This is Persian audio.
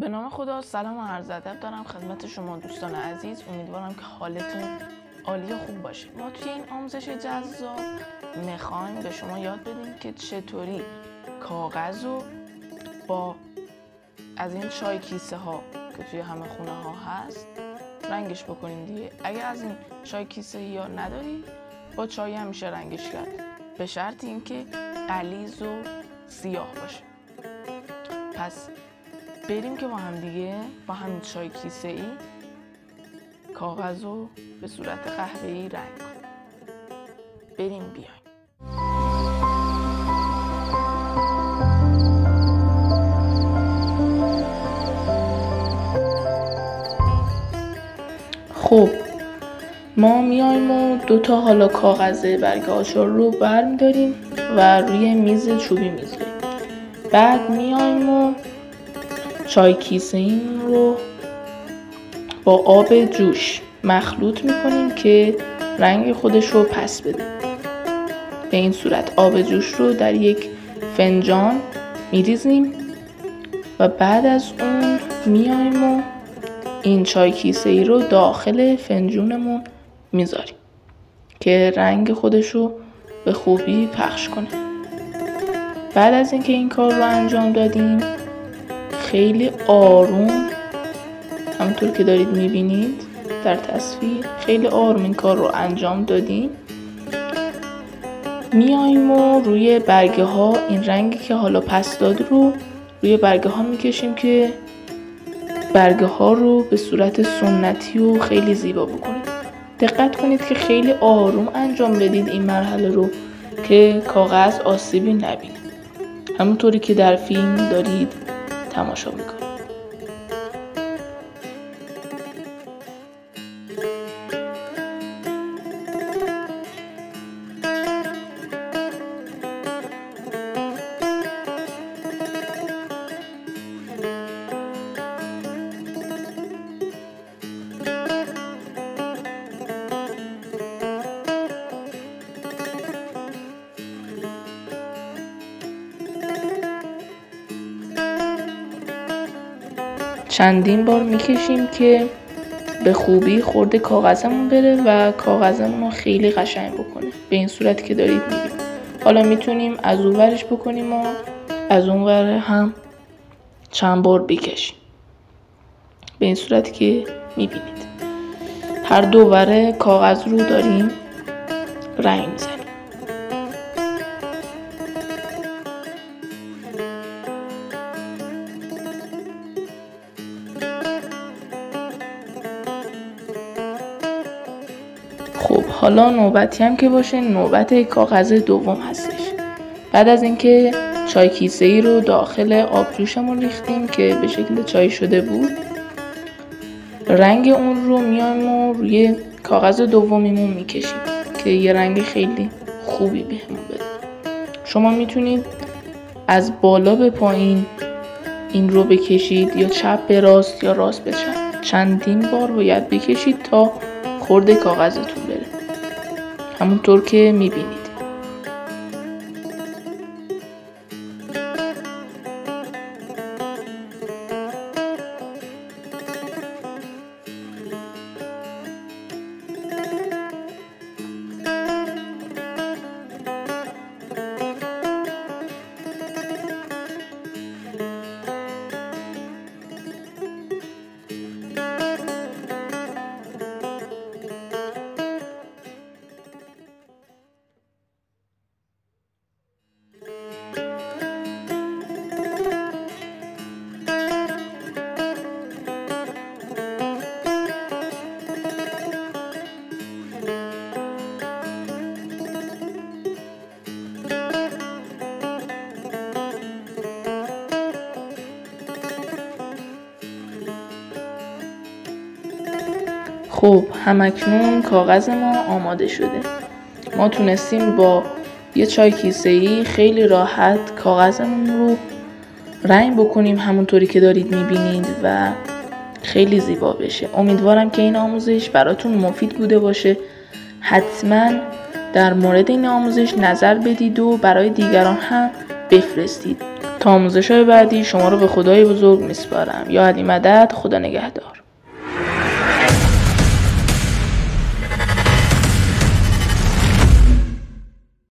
به نام خدا، سلام و عرض ادب دارم خدمت شما دوستان عزیز. امیدوارم که حالتون عالی و خوب باشه. ما توی این آموزش جذاب میخوایم به شما یاد بدیم که چطوری کاغذ رو با از این چای کیسه ها که توی همه خونه ها هست رنگش بکنیم دیگه. اگر از این چای کیسه یا نداری، با چای هم میشه رنگش کرد، به شرط اینکه غلیظ و سیاه باشه. پس بریم که با هم دیگه با همین چای کیسه ای کاغذ رو به صورت قهوه‌ای رنگ کنیم. بریم بیایم. خب ما میایم و 2 حالا کاغذ برگ آچار رو برمی‌داریم و روی میز چوبی میذاریم. بعد میایم و چای کیسه این رو با آب جوش مخلوط میکنیم که رنگ خودش رو پس بده. به این صورت آب جوش رو در یک فنجان میریزیم و بعد از اون میایم و این چای کیسه ای رو داخل فنجونمون میذاریم که رنگ خودش رو به خوبی پخش کنه. بعد از اینکه این کار رو انجام دادیم، خیلی آروم، همونطور که دارید میبینید در تصویر، خیلی آروم این کار رو انجام دادیم. میایم و روی برگه ها این رنگی که حالا پس داد رو روی برگه ها میکشیم که برگه ها رو به صورت سنتی و خیلی زیبا بکنید. دقت کنید که خیلی آروم انجام بدید این مرحله رو که کاغذ آسیبی نبینه، همونطوری که در فیلم دارید تماشا میکنید. چندین بار میکشیم که به خوبی خورده کاغذمون بره و کاغذمون رو خیلی قشنگ بکنه، به این صورتی که دارید میبینید. حالا میتونیم از اون ورش بکنیم و از اون ور هم چند بار بکشیم، به این صورتی که میبینید. هر دو ور کاغذ رو داریم رنگ میزنیم. خب حالا نوبتی هم که باشه، نوبت کاغذ دوم هستش. بعد از اینکه چای کیسه ای رو داخل آب جوشمون ریختیم که به شکل چای شده بود، رنگ اون رو میایم و روی کاغذ دومیمون میکشیم که یه رنگ خیلی خوبی بهمون بده. شما میتونید از بالا به پایین این رو بکشید، یا چپ به راست یا راست به چپ. چندین بار باید بکشید تا خورده کاغذتون بره، همونطور که میبینید. خب همکنون کاغذ ما آماده شده. ما تونستیم با یه چای کیسه ای خیلی راحت کاغذمون رو رنگ بکنیم، همونطوری که دارید میبینید و خیلی زیبا بشه. امیدوارم که این آموزش براتون مفید بوده باشه. حتما در مورد این آموزش نظر بدید و برای دیگران هم بفرستید. تا آموزش‌های بعدی شما رو به خدای بزرگ میسپارم. یا علی مدد، خدا نگهدار.